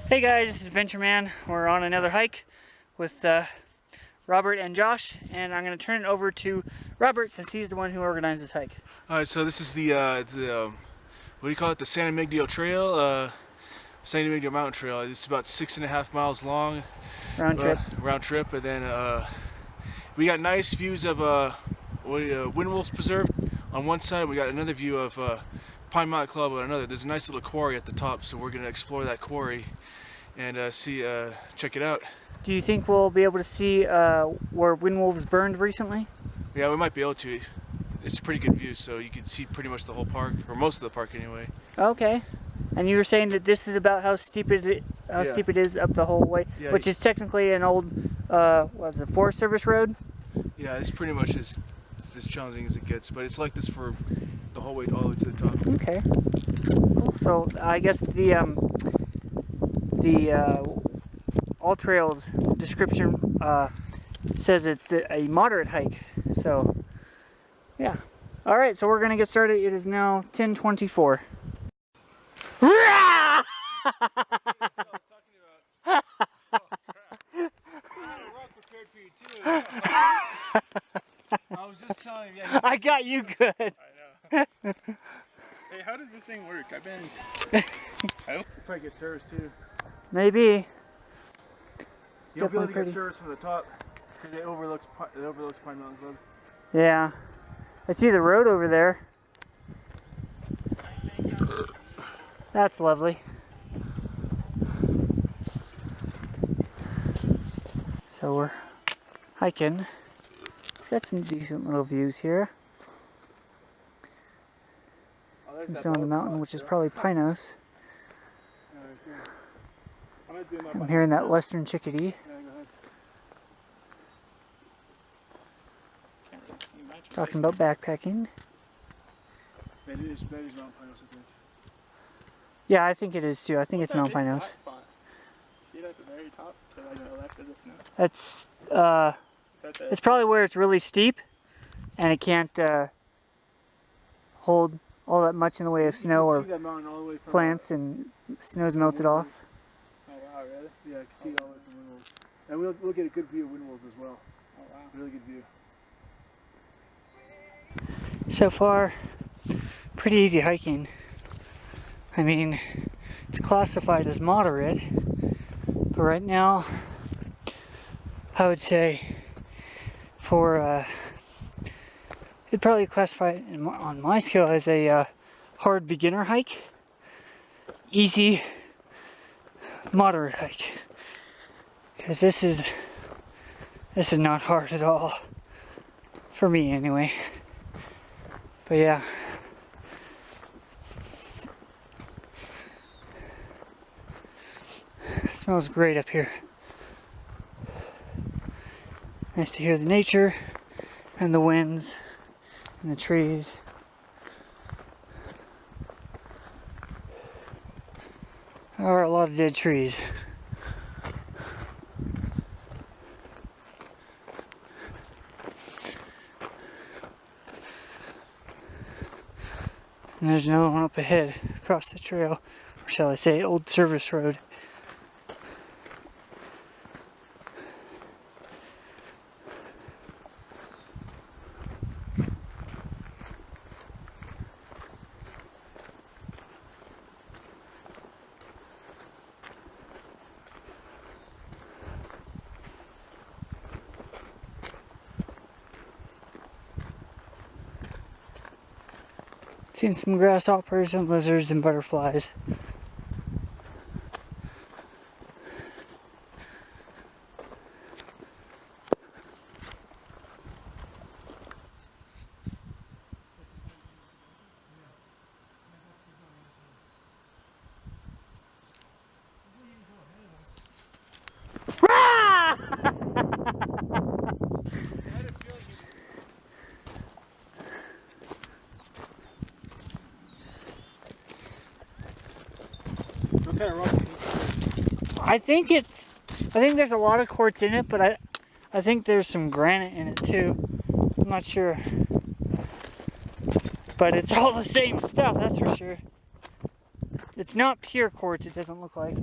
Hey guys, this is Venture Man. We're on another hike with Robert and Josh, and I'm going to turn it over to Robert because he's the one who organized this hike. All right, so this is the what do you call it? The San Emigdio Trail, San Emigdio Mountain Trail. It's about 6.5 miles long. Round trip. Round trip, and then we got nice views of Wind Wolves Preserve on one side. We got another view of Pine Mountain Club on another. There's a nice little quarry at the top, so we're gonna explore that quarry and check it out. Do you think we'll be able to see where wind wolves burned recently? Yeah, we might be able to. It's a pretty good view, so you can see pretty much the whole park, or most of the park anyway. Okay. And you were saying that this is about how steep it is up the whole way, yeah, which is technically an old what is it, Forest Service road? Yeah, it's pretty much as challenging as it gets, but it's like this for the whole way all the way to the top. Okay. Cool. So I guess the All Trails description says it's a moderate hike. So yeah. All right. So we're gonna get started. It is now 10:24. I was just telling you. Yeah, I got you good. I know. Hey, how does this thing work? I hope you probably get service too. Maybe. You'll be able to get service from the top because it overlooks Pine Mountain Club. Yeah. I see the road over there. That's lovely. So we're hiking. It's got some decent little views here. I'm still on the mountain, which is probably Pinos. I'm hearing that western chickadee. Talking about backpacking. That is Mount Pinos, I think. Yeah, I think it is too. I think it's Mount Pinos. See it at the very top? To the left of the snow. That's it's probably where it's really steep and it can't hold all that much in the way of snow or plants, and snow's melted off. Oh wow, really? Yeah, I can see it all the way from Wind Wolves. And we'll get a good view of Wind Wolves as well. Oh wow. Really good view. So far, pretty easy hiking. I mean, it's classified as moderate, but right now, I would say for it'd probably classify on my scale as a hard beginner hike, easy moderate hike, because this is not hard at all for me anyway. But yeah, it smells great up here. Nice to hear the nature and the winds and the trees. There are a lot of dead trees. And there's another one up ahead across the trail, or shall I say, old service road. Seen some grasshoppers and lizards and butterflies. I think there's a lot of quartz in it, but I think there's some granite in it too. I'm not sure. But it's all the same stuff, that's for sure. It's not pure quartz, it doesn't look like.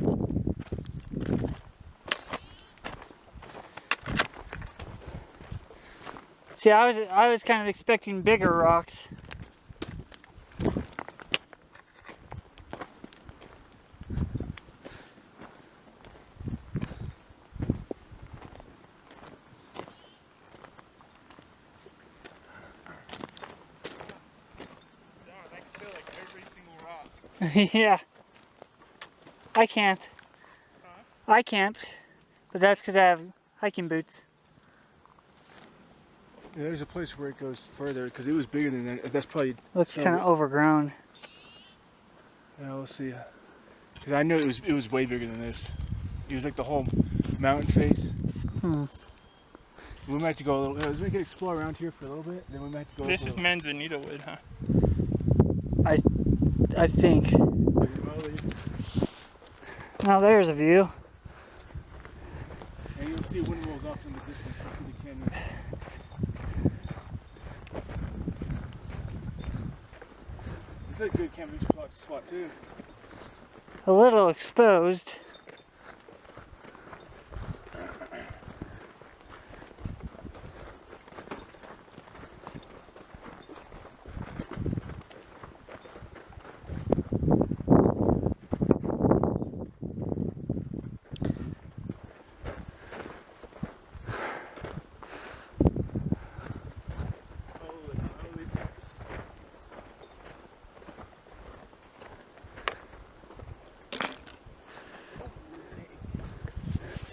See, I was kind of expecting bigger rocks. Yeah. I can't. Huh? I can't. But that's because I have hiking boots. Yeah, there's a place where it goes further because it was bigger than that. That's probably. Looks kind of overgrown. Yeah, we'll see. Because I knew it was way bigger than this. It was like the whole mountain face. We might have to go a little. We can explore around here for a little bit. Then we might have to go. This is Manzanita wood, huh? I think. Now there's a view. And you'll see windmills off in the distance. You'll see the canyon. This is a good camping spot too. A little exposed.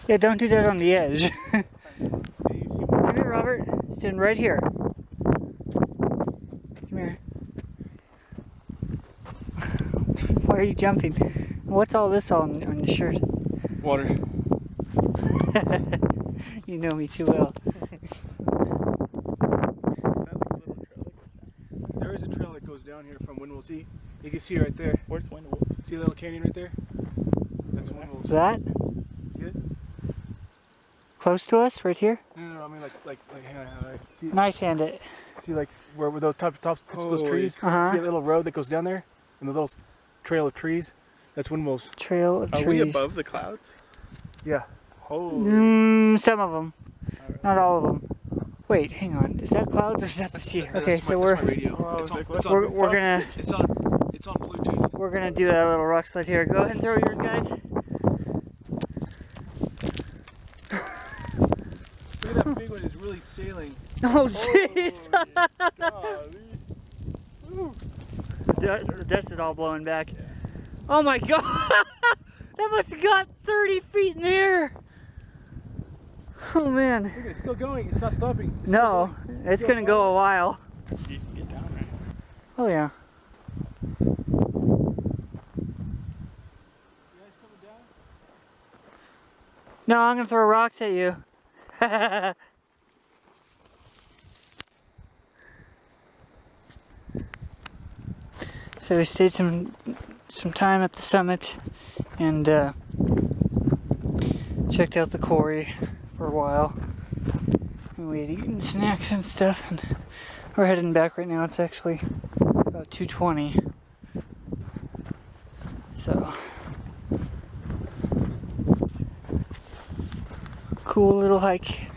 Yeah, don't do that on the edge. Come here, Robert. Stand right here. Come here. Why are you jumping? What's all this on your shirt? Water. You know me too well. There is a trail that goes down here from Windwell. See, you can see right there. Where's Windwell? See a little canyon right there? That's Windwell. That? See it? Close to us, right here? No, I mean like see, Knife hand it. see like where those tips of those trees? Uh-huh. See a little road that goes down there? And the little trail of trees? That's Windwell's. Trail of Are trees. we above the clouds? Yeah. Holy. Some of them. Not all of them. Wait, hang on. Is that clouds or is that the sea? Okay, That's so my radio. Oh, we're gonna It's on Bluetooth. we're gonna do a little rock slide here. Go ahead and throw yours, guys. Look at that big one, it's really sailing. Oh jeez. Golly. The dust is all blowing back. Oh my god! That must have got 30 feet in the air. Oh man. Look, it's still going. It's not stopping. It's No, still going. it's gonna go a while. You can get down there. Oh yeah. You guys coming down? No, I'm gonna throw rocks at you. So we stayed some time at the summit and checked out the quarry for a while. And we had eaten snacks and stuff, and we're heading back right now. It's actually about 2:20. So cool little hike.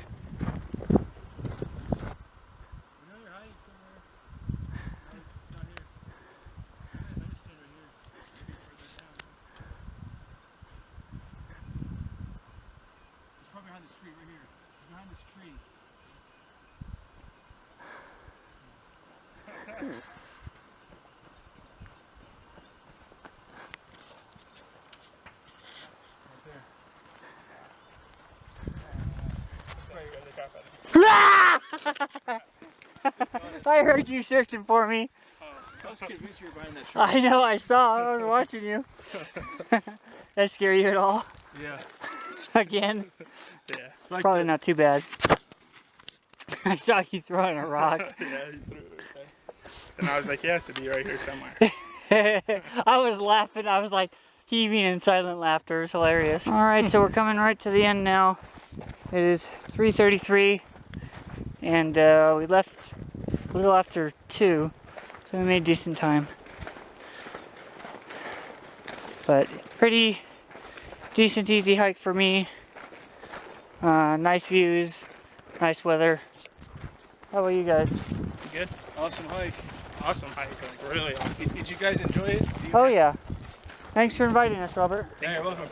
Behind this tree right here. It's behind this tree. I heard you searching for me. I was convinced you were behind that tree. I know, I saw. I was watching you. That scare you at all? Yeah. Again? Yeah. Like Probably that. not too bad. I saw you throwing a rock. Yeah, he threw it. Okay. And I was like, he has to be right here somewhere. I was laughing. I was like heaving in silent laughter. It was hilarious. All right, so we're coming right to the end now. It is 3:33, and we left a little after 2. So So we made decent time. But pretty decent, easy hike for me. Nice views, nice weather. How about you guys? Good. Awesome hike. Awesome hike. Like really awesome. Did you guys enjoy it? Oh yeah. Thanks for inviting us, Robert. Yeah, you're welcome.